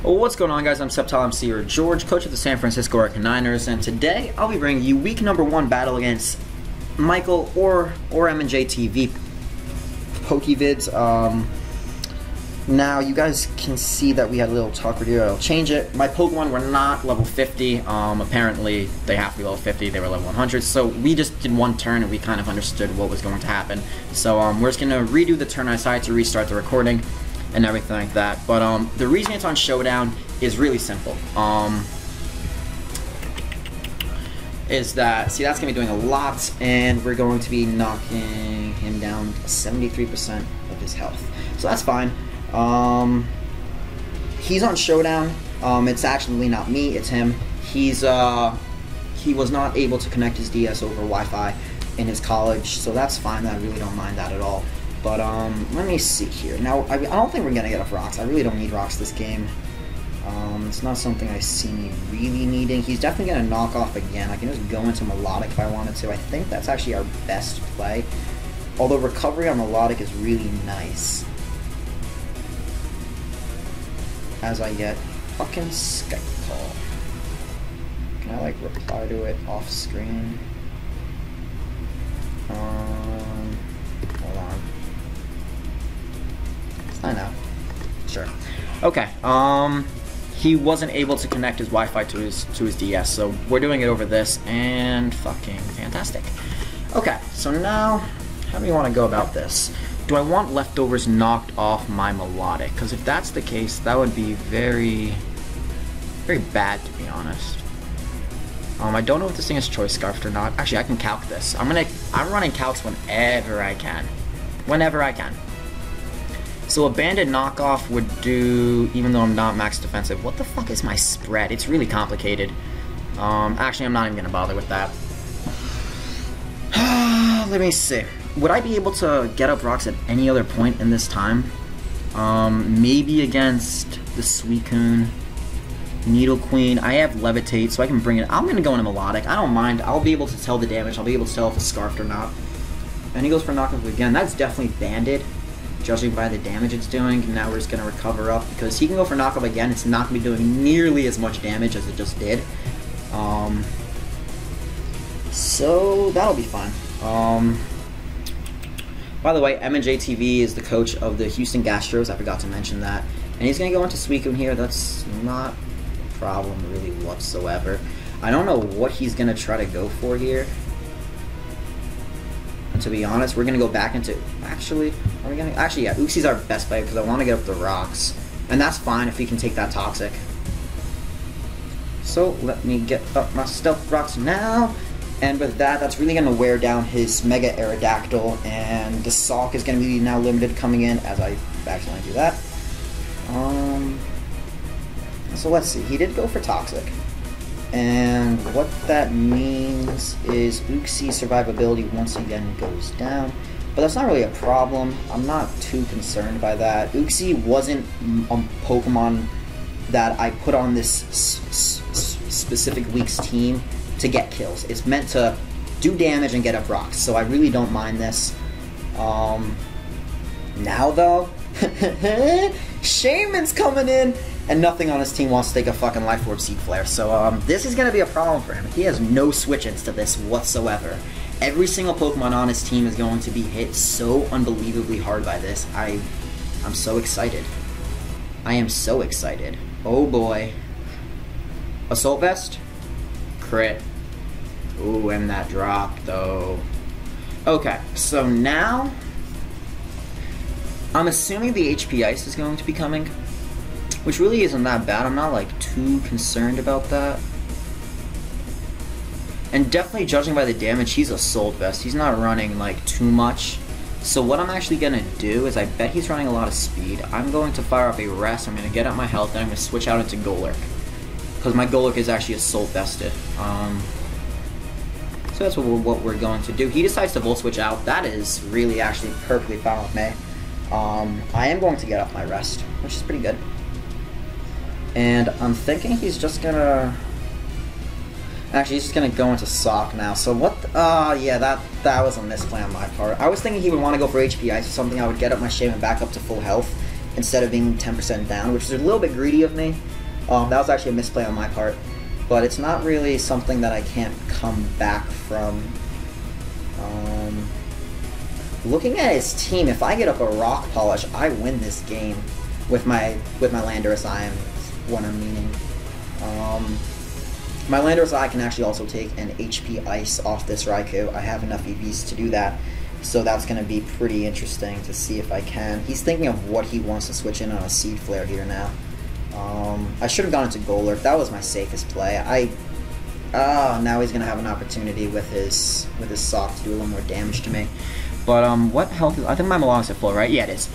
What's going on, guys? I'm SceptileMC, or George, coach of the San Francisco Arcaniners, and today I'll be bringing you week number 1 battle against Michael or MandJTV Pokevids. Now you guys can see that we had a little talk video. I'll change it. My Pokemon were not level 50. Apparently they have to be level 50. They were level 100. So we just did one turn and we kind of understood what was going to happen. So we're just gonna redo the turn. I decided to restart the recording and everything like that. But the reason it's on Showdown is really simple. Is that, see, that's going to be doing a lot, and we're going to be knocking him down 73% of his health. So that's fine. He's on Showdown. It's actually not me, it's him. He was not able to connect his DS over Wi-Fi in his college, so that's fine. I really don't mind that at all. But let me see here. Now, I don't think we're gonna get off rocks. I really don't need rocks this game. It's not something I see me really needing. He's definitely gonna knock off again. I can just go into Melodic if I wanted to. I think that's actually our best play. Although recovery on Melodic is really nice. As I get fucking Skype call. Can I like reply to it off screen? Hold on. I know. Sure. Okay. He wasn't able to connect his Wi-Fi to his DS, so we're doing it over this, and fucking fantastic. Okay, so now, how do you want to go about this? Do I want leftovers knocked off my Melodic? Because if that's the case, that would be very, very bad, to be honest. I don't know if this thing is choice scarfed or not. Actually, I can calc this. I'm running calcs whenever I can. Whenever I can. So a banded knockoff would do, even though I'm not max defensive. What the fuck is my spread? It's really complicated. Actually, I'm not even gonna bother with that. Let me see. Would I be able to get up rocks at any other point in this time? Maybe against the Suicune, Needle Queen. I have Levitate, so I can bring it. I'm gonna go into Melodic. I don't mind. I'll be able to tell the damage. I'll be able to tell if it's scarfed or not. And he goes for knockoff again. That's definitely banded, judging by the damage it's doing. And now we're just gonna recover up because he can go for knockoff again. It's not gonna be doing nearly as much damage as it just did. So that'll be fine. By the way, MandJTV is the coach of the Houston Gastros. I forgot to mention that. And he's gonna go into Suicune here. That's not a problem really whatsoever. I don't know what he's gonna try to go for here. And to be honest, we're gonna go back into, actually, are we gonna, actually, yeah, Uxie's our best play because I want to get up the rocks. And that's fine if he can take that Toxic. So let me get up my Stealth Rocks now. And with that, that's really going to wear down his Mega Aerodactyl, and the Salk is going to be now limited coming in as I accidentally do that. So let's see, he did go for Toxic. And what that means is Uxie's survivability once again goes down. But that's not really a problem. I'm not too concerned by that. Uxie wasn't a Pokemon that I put on this specific week's team to get kills. It's meant to do damage and get up rocks, so I really don't mind this. Now though, Shaman's coming in, and nothing on his team wants to take a fucking Life Orb Seed Flare, so this is gonna be a problem for him. He has no switch-ins to this whatsoever. Every single Pokemon on his team is going to be hit so unbelievably hard by this. I'm so excited. I am so excited. Oh boy. Assault Vest? Crit. Ooh, and that drop though. Okay, so now I'm assuming the HP Ice is going to be coming, which really isn't that bad. I'm not like too concerned about that. And definitely judging by the damage, he's Assault Vest. He's not running like too much. So what I'm actually gonna do is, I bet he's running a lot of speed. I'm going to fire up a Rest. I'm gonna get up my health, and I'm gonna switch out into Golurk, because my Golurk is actually Assault Vested. So that's what we're going to do. He decides to Volt Switch out. That is really actually perfectly fine with me. I am going to get off my Rest, which is pretty good. And I'm thinking he's just gonna... Actually, he's just gonna go into Sock now. So what? Yeah, that was a misplay on my part. I was thinking he would want to go for HP Ice or something. I would get up my Shaman back up to full health, instead of being 10% down, which is a little bit greedy of me. That was actually a misplay on my part, but it's not really something that I can't come back from. Looking at his team, if I get up a Rock Polish, I win this game with my Landorus Eye, is what I'm meaning. My Landorus Eye can actually also take an HP Ice off this Raikou. I have enough EVs to do that, so that's going to be pretty interesting to see if I can. He's thinking of what he wants to switch in on a Seed Flare here now. I should have gone into Golurk. That was my safest play. Now he's going to have an opportunity with his Sock to do a little more damage to me. But what health is... I think my Melodic's at full, right? Yeah, it is.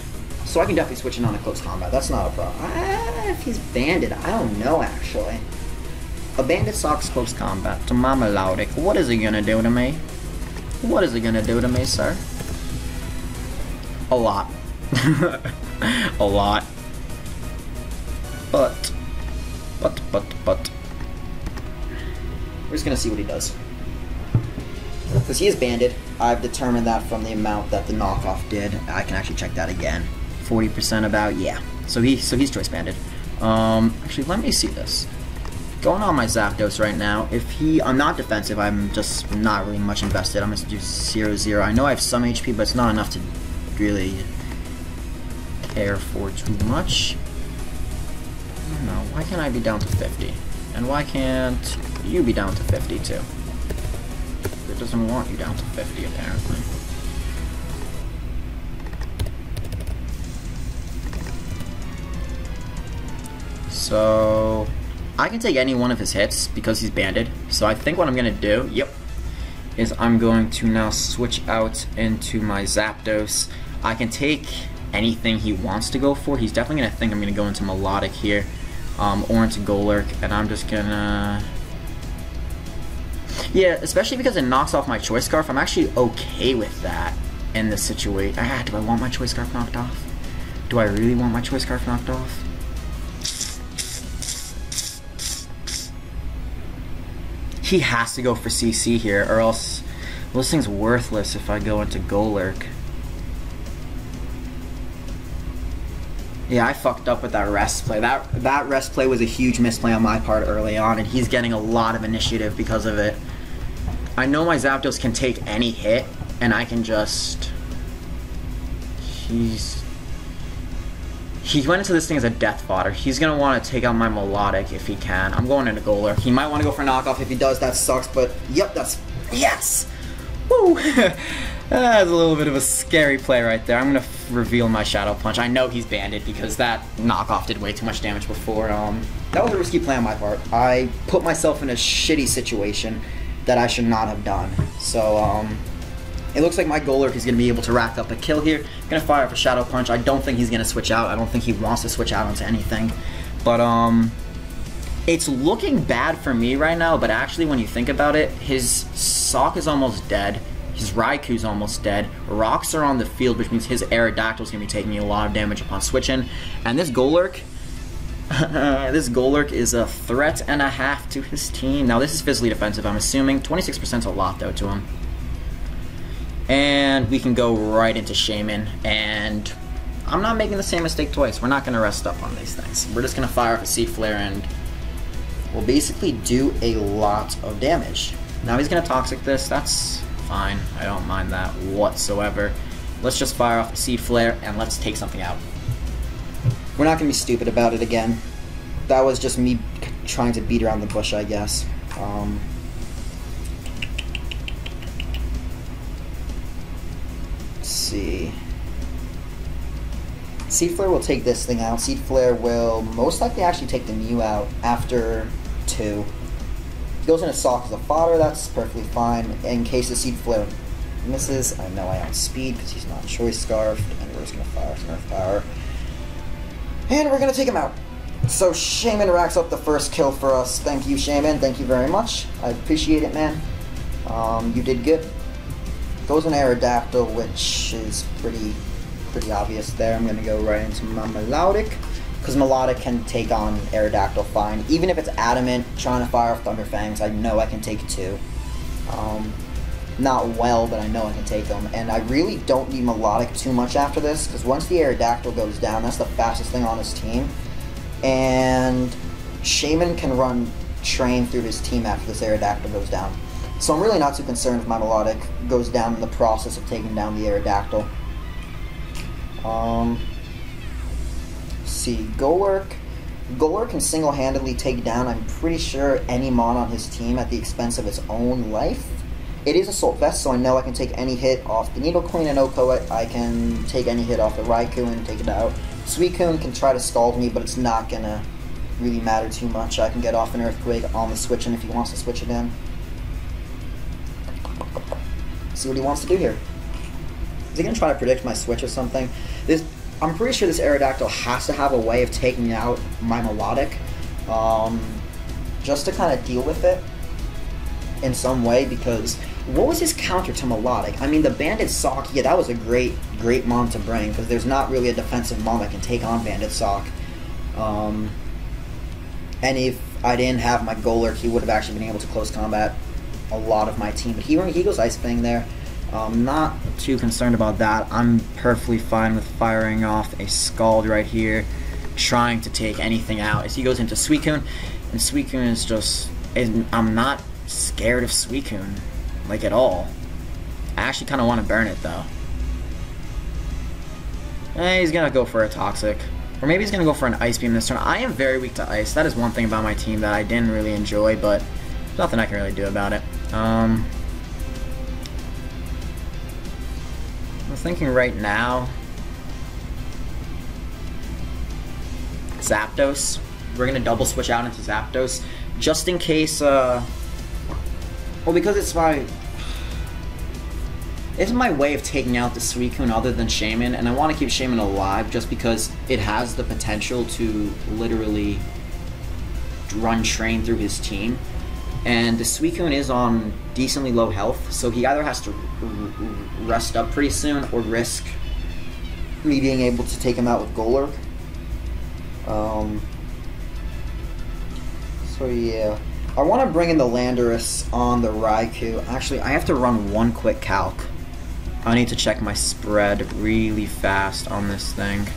So I can definitely switch in on a close combat. That's not a problem. If he's banded, I don't know, actually. A banded Sock's close combat to my Melodic. What is he going to do to me? What is he going to do to me, sir? A lot. A lot. But. We're just going to see what he does. Because he is banded. I've determined that from the amount that the knockoff did. I can actually check that again. 40% about, yeah. So he's choice banded. Actually, let me see this. Going on my Zapdos right now, I'm not defensive, I'm just not really much invested. I'm going to do 0-0. I know I have some HP, but it's not enough to really care for too much. I don't know, why can't I be down to 50? And why can't you be down to 50 too? It doesn't want you down to 50 apparently. So I can take any one of his hits because he's banded. So I think what I'm gonna do, is I'm going to now switch out into my Zapdos. I can take anything he wants to go for. He's definitely gonna think I'm gonna go into Melodic here, or into Golurk, and I'm just gonna... Yeah, especially because it knocks off my Choice Scarf, I'm actually okay with that in this situation. Do I want my Choice Scarf knocked off? Do I really want my Choice Scarf knocked off? He has to go for CC here, or else this thing's worthless if I go into Golurk. Yeah, I fucked up with that rest play. That rest play was a huge misplay on my part early on, and he's getting a lot of initiative because of it. I know my Zapdos can take any hit, and I can just... He went into this thing as a death fodder. He's going to want to take out my Melodic if he can. I'm going into Golurk. He might want to go for knockoff. If he does, that sucks, but yep, that's... Yes! Woo! That's a little bit of a scary play right there. I'm going to reveal my Shadow Punch. I know he's banded because that knockoff did way too much damage before. That was a risky play on my part. I put myself in a shitty situation that I should not have done. So, it looks like my Golurk is going to be able to rack up a kill here. I'm going to fire up a Shadow Punch. I don't think he's going to switch out. I don't think he wants to switch out onto anything. But, it's looking bad for me right now, but actually when you think about it, his Sock is almost dead. His Raikou's almost dead. Rocks are on the field, which means his Aerodactyl is going to be taking a lot of damage upon switching. And this Golurk, is a threat and a half to his team. Now this is physically defensive, I'm assuming. 26% is a lot though to him. And we can go right into Shaman, and I'm not making the same mistake twice. We're not going to rest up on these things. We're just going to fire up a Seed Flare and we'll basically do a lot of damage. Now he's going to Toxic this. That's fine. I don't mind that whatsoever. Let's just fire off the Seed Flare and let's take something out. We're not going to be stupid about it again. That was just me trying to beat around the bush, I guess. Let's see. Seed Flare will take this thing out. Seed Flare will most likely actually take the Mew out after 2. Goes into Sock as a fodder, that's perfectly fine. In case the Seed Flare misses, I know I outspeed because he's not Choice Scarfed, and we're just going to fire some Earth Power. And we're going to take him out. So Shaman racks up the first kill for us. Thank you, Shaman. Thank you very much. I appreciate it, man. You did good. Goes an Aerodactyl, which is pretty obvious there. I'm going to go right into my Melodic, because Melodic can take on Aerodactyl fine. Even if it's adamant, trying to fire off Thunder Fangs, I know I can take 2. not well, but I know I can take him. And I really don't need Melodic too much after this, because once the Aerodactyl goes down, that's the fastest thing on his team. And Shaman can run Train through his team after this Aerodactyl goes down. So I'm really not too concerned if my Melodic goes down in the process of taking down the Aerodactyl. See, Golurk. Golurk can single-handedly take down, I'm pretty sure, any mon on his team at the expense of its own life. It is Assault Vest, so I know I can take any hit off the Needle Queen and Okoa. I can take any hit off the Raikou and take it out. Suicune can try to scald me, but it's not gonna really matter too much. I can get off an Earthquake on the switch in if he wants to switch it in. See what he wants to do here. Is he gonna try to predict my switch or something? I'm pretty sure this Aerodactyl has to have a way of taking out my Melodic, just to kind of deal with it in some way, because what was his counter to Melodic? I mean, the Bandit Sock, yeah, that was a great mon to bring, because there's not really a defensive mon that can take on Bandit Sock. And if I didn't have my Golurk, he would have actually been able to close combat a lot of my team, but he goes Ice Fang there. Not too concerned about that. I'm perfectly fine with firing off a Scald right here, trying to take anything out. As he goes into Suicune, and Suicune is just... I'm not scared of Suicune, like, at all. I actually kind of want to burn it, though. He's going to go for a Toxic. Or maybe he's going to go for an Ice Beam this turn. I am very weak to Ice. That is one thing about my team that I didn't really enjoy, but there's nothing I can really do about it. I'm thinking right now, Zapdos. We're going to double switch out into Zapdos, just in case, well, because it's my way of taking out the Suicune other than Shaman, and I want to keep Shaman alive just because it has the potential to literally run Train through his team. And the Suicune is on decently low health, so he either has to rest up pretty soon or risk me being able to take him out with Golurk. So yeah. I want to bring in the Landorus on the Raikou. Actually, I have to run one quick calc. I need to check my spread really fast on this thing.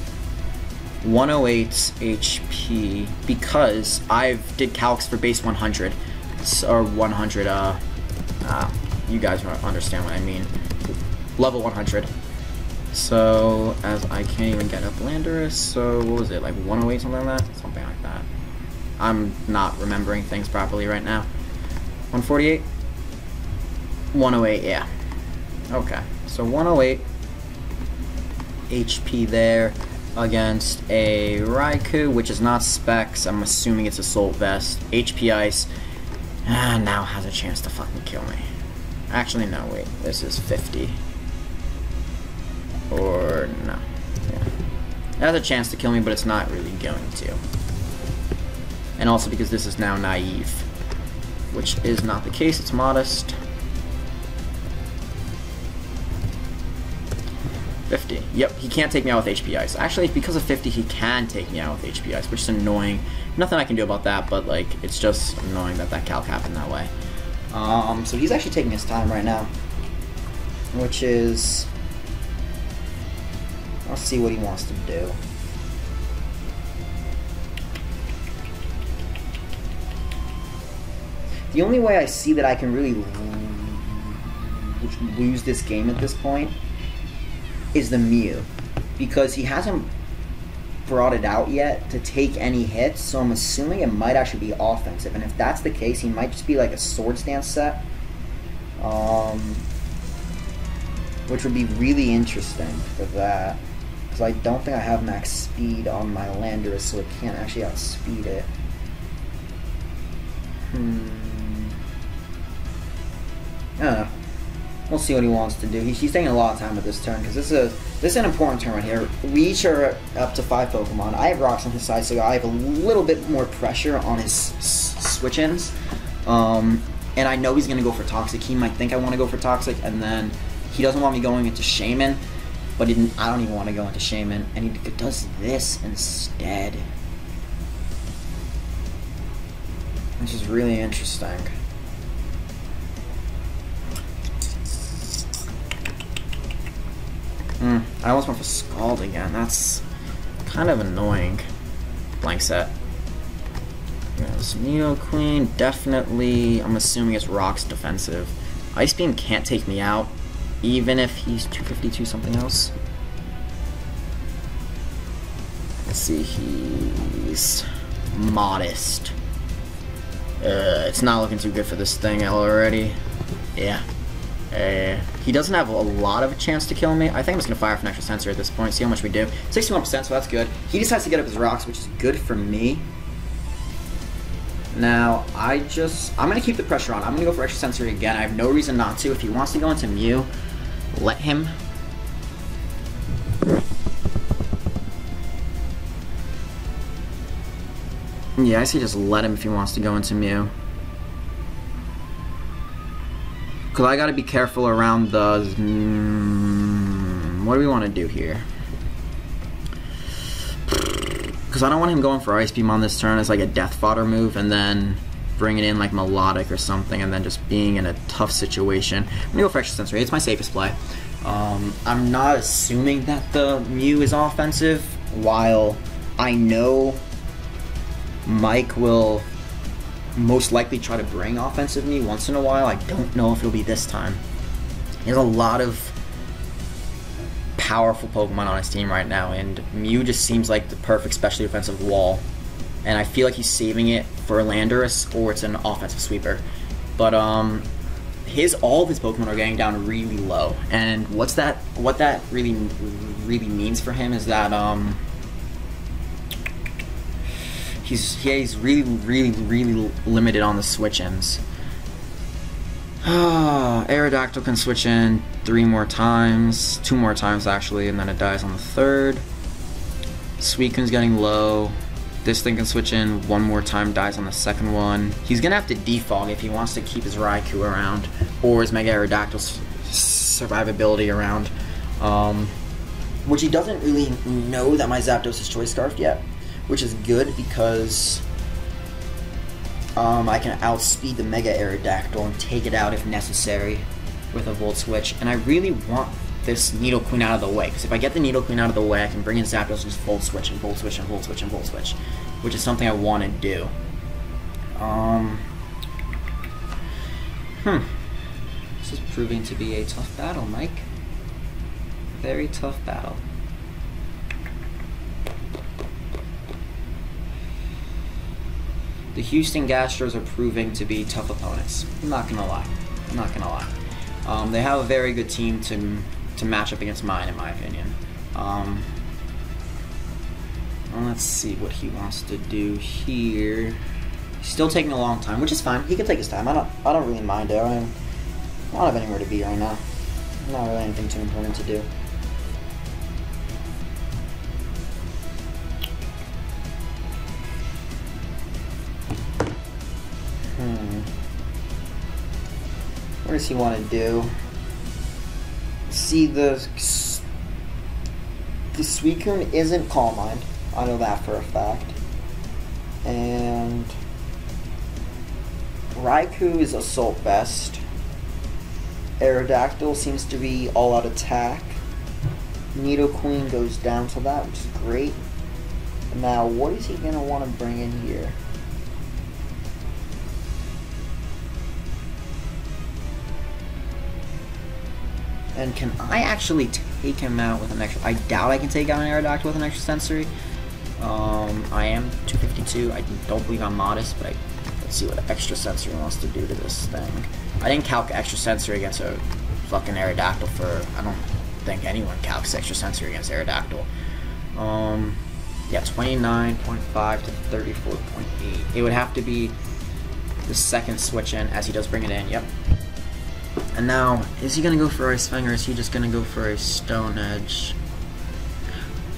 108 HP, because I did calcs for base 100. Or 100, you guys understand what I mean. Level 100. So, as I can't even get up Landorus, so what was it, like 108, something like that? Something like that. I'm not remembering things properly right now. 148? 108, yeah. Okay, so 108 HP there against a Raikou, which is not Specs. I'm assuming it's Assault Vest. HP Ice. Now has a chance to fucking kill me. Actually, no, wait. This is 50. Or, no. Yeah. It has a chance to kill me, but it's not really going to. And also because this is now naive, which is not the case. It's modest. 50. Yep, he can't take me out with HP Ice. Actually, because of 50, he can take me out with HP Ice, which is annoying. Nothing I can do about that, but, like, it's just annoying that that calc happened that way. So he's actually taking his time right now, which is... Let's see what he wants to do. The only way I see that I can really lose this game at this point is the Mew, because he hasn't brought it out yet to take any hits, so I'm assuming it might actually be offensive, and if that's the case, he might just be like a Swords Dance set, which would be really interesting for that, because I don't think I have max speed on my Landorus, so it can't actually outspeed it. I don't know. We'll see what he wants to do. He's taking a lot of time with this turn, because this is an important turn right here. We each are up to 5 Pokemon. I have Rocks on his side, so I have a little bit more pressure on his switch-ins. And I know he's going to go for Toxic. He might think I want to go for Toxic, and then he doesn't want me going into Shaman, but I don't even want to go into Shaman, and he does this instead. Which is really interesting. I almost went for Scald again. That's kind of annoying. Blank set. There's Neo Queen, definitely. I'm assuming it's Rock's defensive. Ice Beam can't take me out, even if he's 252 something else. Let's see, he's modest. It's not looking too good for this thing already. Yeah. He doesn't have a lot of a chance to kill me. I think I'm just going to fire for an extra sensor at this point, see how much we do. 61%, so that's good. He decides to get up his rocks, which is good for me. Now, I'm going to keep the pressure on. I'm going to go for extra sensory again. I have no reason not to. If he wants to go into Mew, let him. Yeah, I say just let him if he wants to go into Mew. Because I got to be careful around the... what do we want to do here? Because I don't want him going for Ice Beam on this turn as like a death fodder move and then bringing in like Melodic or something and then just being in a tough situation. I'm going to go for Extra Sensory. It's my safest play. I'm not assuming that the Mew is offensive, while I know Mike will most likely try to bring offensive Mew once in a while. I don't know if it'll be this time. There's a lot of powerful Pokemon on his team right now, and Mew just seems like the perfect specially defensive wall. And I feel like he's saving it for Landorus, or it's an offensive sweeper. But all of his Pokemon are getting down really low. And what that really means for him is that he's really limited on the switch-ins. Aerodactyl can switch in 2 more times actually, and then it dies on the 3rd. Suicune's getting low. This thing can switch in 1 more time, dies on the 2nd one. He's gonna have to defog if he wants to keep his Raikou around, or his Mega Aerodactyl's survivability around. Which he doesn't really know that my Zapdos is Choice Scarfed yet, which is good because I can outspeed the Mega Aerodactyl and take it out if necessary with a Volt Switch. And I really want this Nidoqueen out of the way, because if I get the Nidoqueen out of the way, I can bring in Zapdos and just Volt Switch and Volt Switch and Volt Switch and Volt Switch, which is something I want to do. This is proving to be a tough battle, Mike. Very tough battle. The Houston Gastros are proving to be tough opponents. I'm not gonna lie. They have a very good team to match up against mine, in my opinion. Well, let's see what he wants to do here. He's still taking a long time, which is fine. He can take his time. I don't really mind it. I don't have anywhere to be right now. Not really anything too important to do. What does he want to do? See, the Suicune isn't Calm Mind. I know that for a fact. And Raikou is Assault Vest. Aerodactyl seems to be all-out attack. Nidoqueen goes down to that, which is great. Now, what is he going to want to bring in here? And can I actually take him out with an extra... I doubt I can take out an Aerodactyl with an extra sensory. I am 252. I don't believe I'm modest, but let's see what extra sensory wants to do to this thing. I didn't calc extra sensory against a fucking Aerodactyl for... I don't think anyone calcs extra sensory against Aerodactyl. Yeah, 29.5 to 34.8. It would have to be the second switch in, as he does bring it in. Yep. And now, is he going to go for Ice Fang, or is he just going to go for a Stone Edge?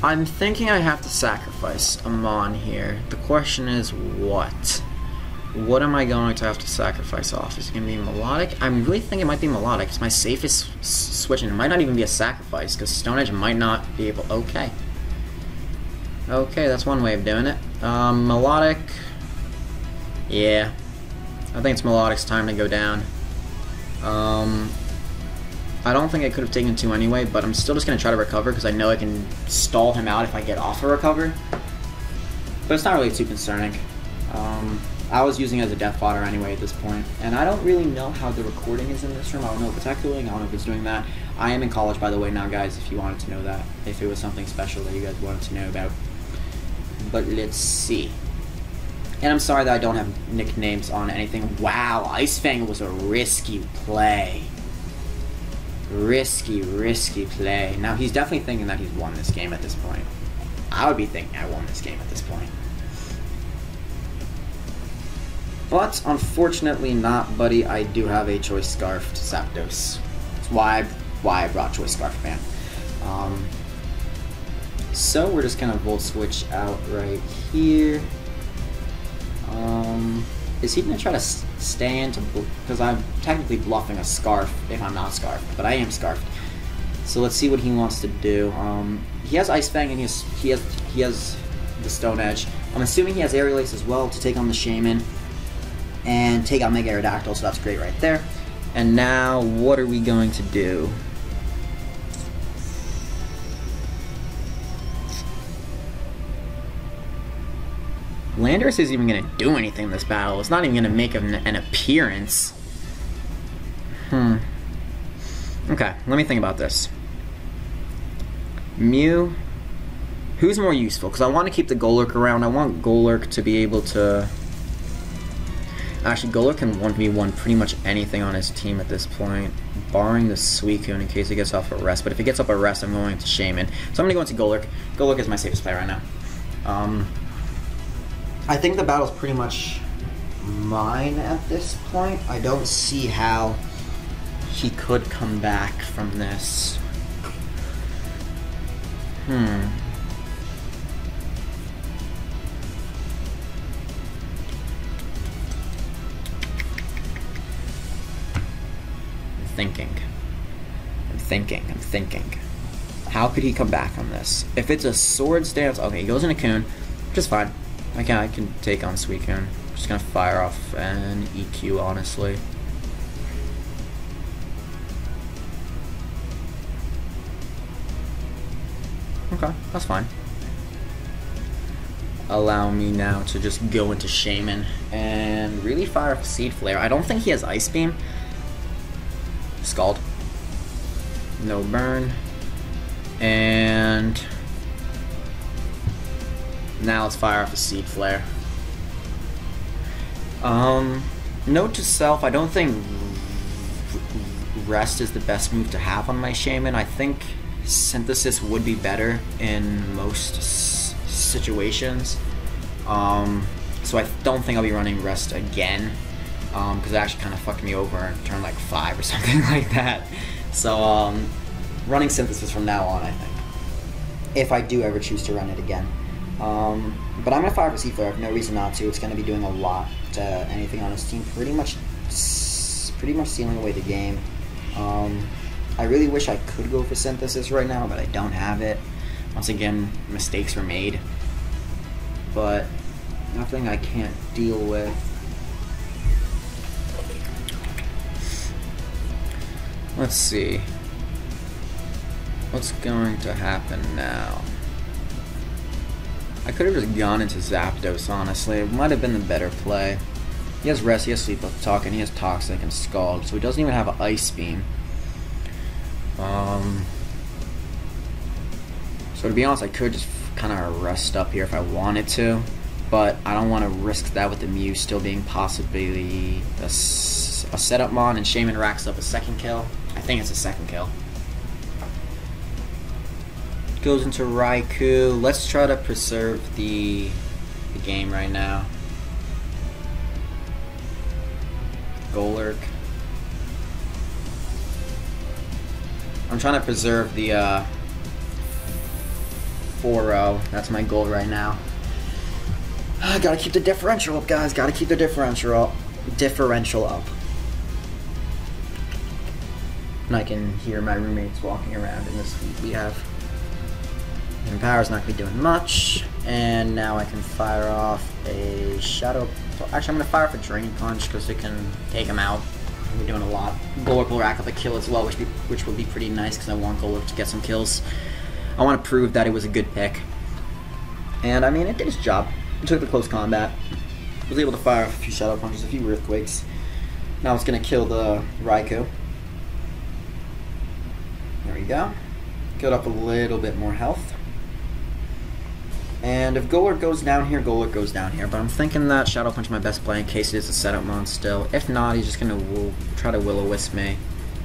I'm thinking I have to sacrifice Amon here. The question is, what? What am I going to have to sacrifice off? Is it going to be Melodic? I'm really thinking it might be Melodic. It's my safest switch, and it might not even be a sacrifice, because Stone Edge might not be able... Okay. Okay, that's one way of doing it. Melodic... Yeah. I think it's Melodic's time to go down. I don't think I could have taken 2 anyway, but I'm still just going to try to recover because I know I can stall him out if I get off a recover. But it's not really too concerning. I was using it as a death fodder anyway at this point, and I don't really know how the recording is in this room. I don't know if it's echoing, I don't know if it's doing that. I am in college, by the way, now, guys, if you wanted to know that, if it was something special that you guys wanted to know about. But let's see. And I'm sorry that I don't have nicknames on anything. Wow, Ice Fang was a risky play. Risky play. Now, he's definitely thinking that he's won this game at this point. I would be thinking I won this game at this point. But, unfortunately not, buddy. I do have a Choice Scarf to Zapdos. That's why I brought Choice Scarf, man. So, we're just going to Volt Switch out right here. Is he going to try to stay into... Because I'm technically bluffing a Scarf if I'm not Scarfed, but I am Scarfed. So, let's see what he wants to do. He has Ice Fang and he has the Stone Edge. I'm assuming he has Aerial Ace as well to take on the Shaman and take out Mega Aerodactyl, so that's great right there. And now, what are we going to do? Landorus isn't even going to do anything in this battle. It's not even going to make an appearance. Okay, let me think about this. Mew. Who's more useful? Because I want to keep the Golurk around. I want Golurk to be able to... Actually, Golurk can 1v1 pretty much anything on his team at this point, barring the Suicune in case he gets off a rest. But if he gets off a rest, I'm going to Shaman. So I'm going to go into Golurk. Golurk is my safest play right now. I think the battle's pretty much mine at this point. I don't see how he could come back from this. I'm thinking. How could he come back from this? If it's a Swords Dance, okay, he goes into Coon, which is fine. I can take on Suicune. I'm just gonna fire off an EQ, honestly. Okay, that's fine. Allow me now to just go into Shaman and really fire off a Seed Flare. I don't think he has Ice Beam. Scald. No burn. And now let's fire off a Seed Flare. Note to self, I don't think Rest is the best move to have on my Shaman. I think Synthesis would be better in most situations. So I don't think I'll be running Rest again. Because it actually kind of fucked me over in turn like 5 or something like that. So, running Synthesis from now on, I think. If I do ever choose to run it again. But I'm going to fire for Seed Flare. I have no reason not to. It's going to be doing a lot to anything on his team. Pretty much sealing away the game. I really wish I could go for Synthesis right now, but I don't have it. Once again, mistakes were made. But nothing I can't deal with. Let's see. What's going to happen now? I could have just gone into Zapdos, honestly. It might have been the better play. He has Rest, he has Sleep Talk, and he has Toxic and Scald, so he doesn't even have an Ice Beam. So to be honest, I could just kind of rest up here if I wanted to, but I don't want to risk that with the Mew still being possibly a setup mon, and Shaman racks up a second kill. I think it's a second kill. Goes into Raikou. Let's try to preserve the game right now. Golurk. I'm trying to preserve the 4-0. That's my goal right now. I gotta keep the differential up, guys. Gotta keep the differential up. And I can hear my roommates walking around in the suite we have. And Power's not going to be doing much. And now I can fire off a Shadow... Actually, I'm going to fire off a Drain Punch because it can take him out. We're doing a lot. Golurk will rack up a kill as well, which would be pretty nice because I want Golurk to get some kills. I want to prove that it was a good pick. And I mean, it did its job. It took the close combat. Was able to fire a few shadow punches, a few earthquakes. Now it's gonna kill the Raikou. There we go. Got up a little bit more health. And if Golurk goes down here, Golurk goes down here. But I'm thinking that Shadow Punch is my best play in case it is a setup mon still. If not, he's just gonna try to Will-O-Wisp me.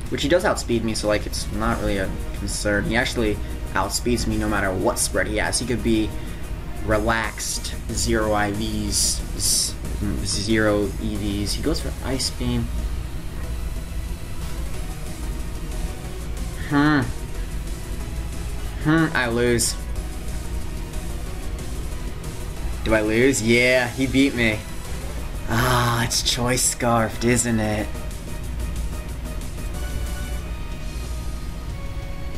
Which he does outspeed me, so like it's not really a concern. He actually outspeeds me no matter what spread he has. He could be relaxed, 0 IVs, 0 EVs. He goes for Ice Beam. I lose. Do I lose? Yeah, he beat me. Ah, it's Choice Scarfed, isn't it?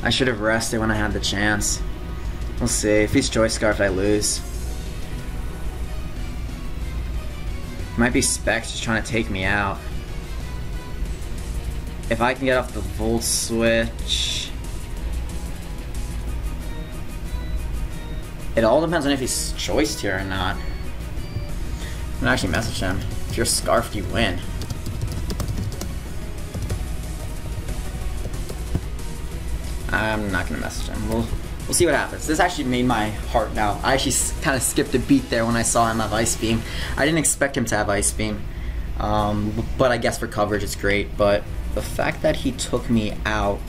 I should have rested when I had the chance. We'll see. If he's Choice Scarfed, I lose. Might be Specs just trying to take me out. If I can get off the Volt Switch... It all depends on if he's choiced here or not. I'm gonna actually message him. If you're Scarfed, you win. I'm not gonna message him. We'll see what happens. This actually made my heart now. I actually kind of skipped a beat there when I saw him have Ice Beam. I didn't expect him to have Ice Beam. But I guess for coverage it's great. But the fact that he took me out...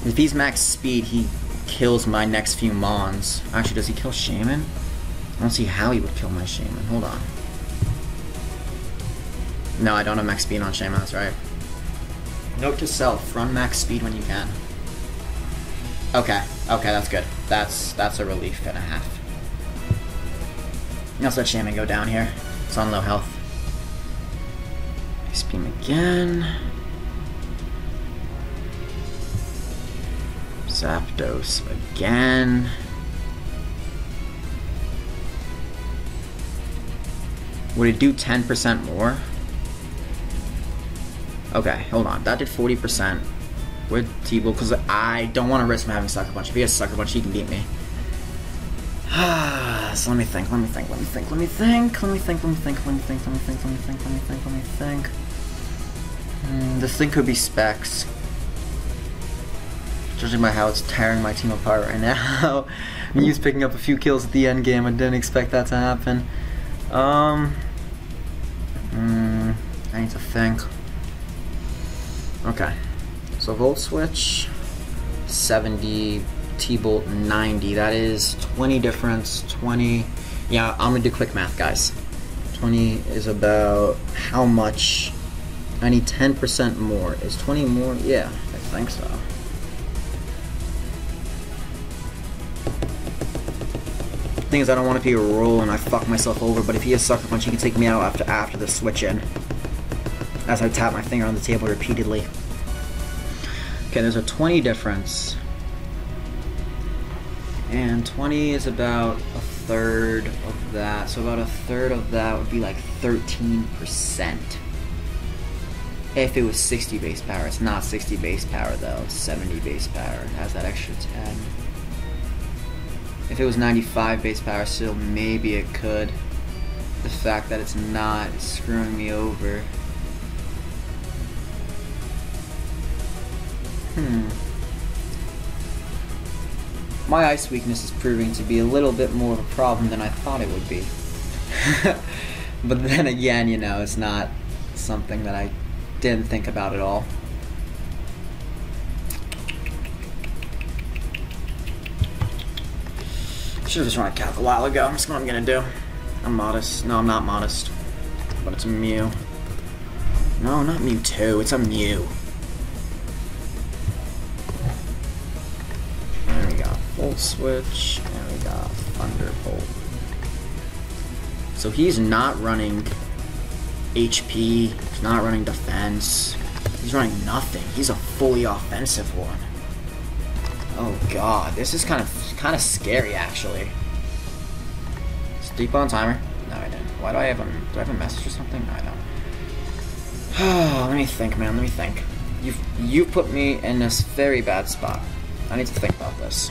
If he's max speed, he kills my next few Mons. Actually, does he kill Shaman? I don't see how he would kill my Shaman. Hold on. No, I don't have max speed on Shaman, that's right. Note to self, run max speed when you can. Okay, that's good. That's a relief and a half. Let's let Shaman go down here. It's on low health. Ice Beam again. Zapdos again. Would it do 10% more? Okay, hold on. That did 40%. With T-Bull, because I don't want to risk him having Sucker Punch. If he has Sucker Punch, he can beat me. So let me think. This thing could be Specs. Judging by how it's tearing my team apart right now. Mew's picking up a few kills at the end game. I didn't expect that to happen. I need to think. Okay. So Volt Switch, 70, T-Bolt 90. That is 20 difference. 20. Yeah, I'm gonna do quick math, guys. 20 is about how much? I need 10% more. Is 20 more? Yeah, I think so. Thing is, I don't want to be a roll and I fuck myself over, but if he has Sucker Punch, he can take me out after the switch in. As I tap my finger on the table repeatedly. Okay, there's a 20 difference. And 20 is about a third of that. So about a third of that would be like 13%. If it was 60 base power. It's not 60 base power though, it's 70 base power. It has that extra 10. If it was 95 base power still, maybe it could. The fact that it's not is screwing me over. My ice weakness is proving to be a little bit more of a problem than I thought it would be. But then again, you know, it's not something that I didn't think about at all. Should have just run a calc a while ago. That's what I'm gonna do. I'm modest. No, I'm not modest. But it's a Mew. No, not Mewtwo. It's a Mew. And we got Volt Switch, and we got Thunderbolt. So he's not running HP. He's not running defense. He's running nothing. He's a fully offensive one. Oh god, this is kind of scary actually. Deep on timer? No, I didn't. Why do I have a message or something? No, I don't. Let me think, man. Let me think. You've put me in this very bad spot. I need to think about this.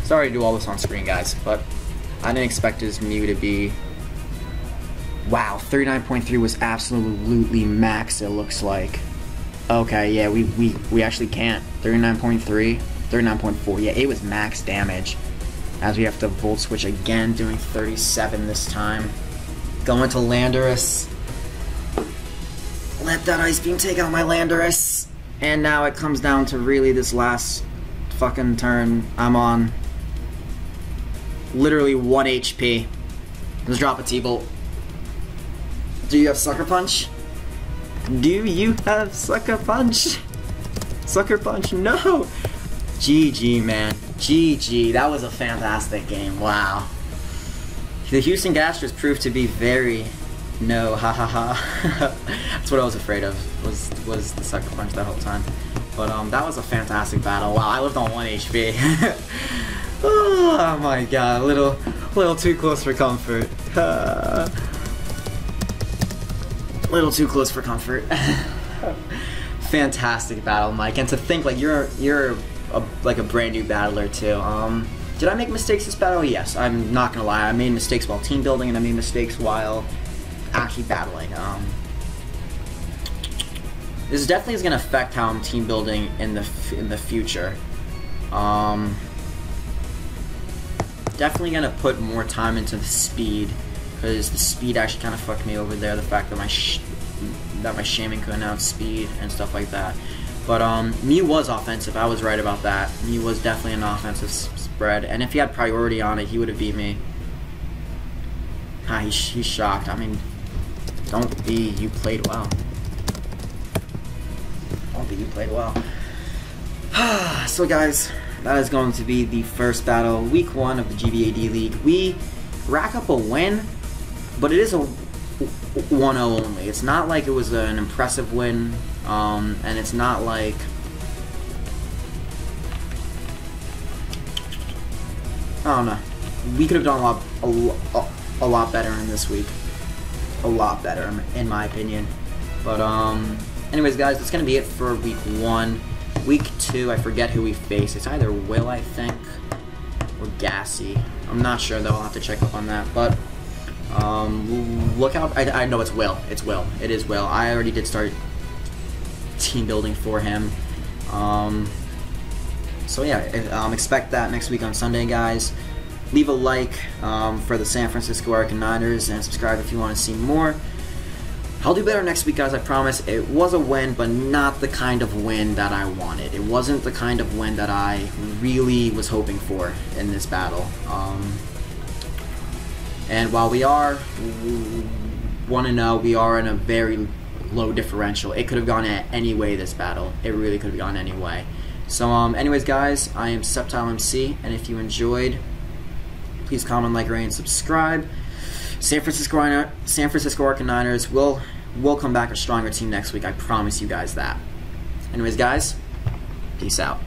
Sorry to do all this on screen, guys, but I didn't expect his Mew to be. Wow, 39.3 was absolutely max. It looks like. Okay, yeah, we actually can't. 39.3, 39.4. Yeah, it was max damage. As we have to Volt Switch again, doing 37 this time. Going to Landorus. Let that Ice Beam take out my Landorus. And now it comes down to really this last fucking turn. I'm on literally 1 HP. Let's drop a T-Bolt. Do you have Sucker Punch? Do you have Sucker Punch? Sucker Punch, no! GG, man. GG. That was a fantastic game. Wow. The Houston Gastros proved to be very no, ha ha ha. That's what I was afraid of. Was the Sucker Punch that whole time. But that was a fantastic battle. Wow, I lived on 1 HP. Oh my god, a little too close for comfort. Little too close for comfort. Fantastic battle, Mike. And to think like you're like a brand new battler too. Did I make mistakes this battle? Yes. I'm not gonna lie. I made mistakes while team building, and I made mistakes while actually battling. This definitely is gonna affect how I'm team building in the future. Definitely gonna put more time into the speed, because the speed actually kind of fucked me over there. The fact that my Shaman couldn't outspeed and stuff like that. But Mew was offensive. I was right about that. Mew was definitely an offensive spread, and if he had priority on it, he would have beat me. He's shocked. I mean, don't be. You played well. Don't be. You played well. So guys, that is going to be the first battle, week 1 of the GBA D League. We rack up a win, but it is a 1-0 only. It's not like it was an impressive win, and it's not like I don't know. We could have done a lot better in this week. A lot better, in my opinion. But anyways, guys, that's gonna be it for week 1. Week 2, I forget who we face. It's either Will, I think, or Gassy. I'm not sure though. I'll have to check up on that. But look out! I know it's Will. It's Will. It is Will. I already did start team building for him. So yeah, expect that next week on Sunday, guys. Leave a like for the San Francisco Arcaniners and subscribe if you want to see more. I'll do better next week, guys, I promise. It was a win, but not the kind of win that I wanted. It wasn't the kind of win that I really was hoping for in this battle. And while we are 1-0, we are in a very low differential. It could have gone any way this battle. It really could have gone any way. So, anyways, guys, I am SceptileMC, and if you enjoyed, please comment, like, rate, and subscribe. San Francisco Arcaniners will come back a stronger team next week. I promise you guys that. Anyways, guys, peace out.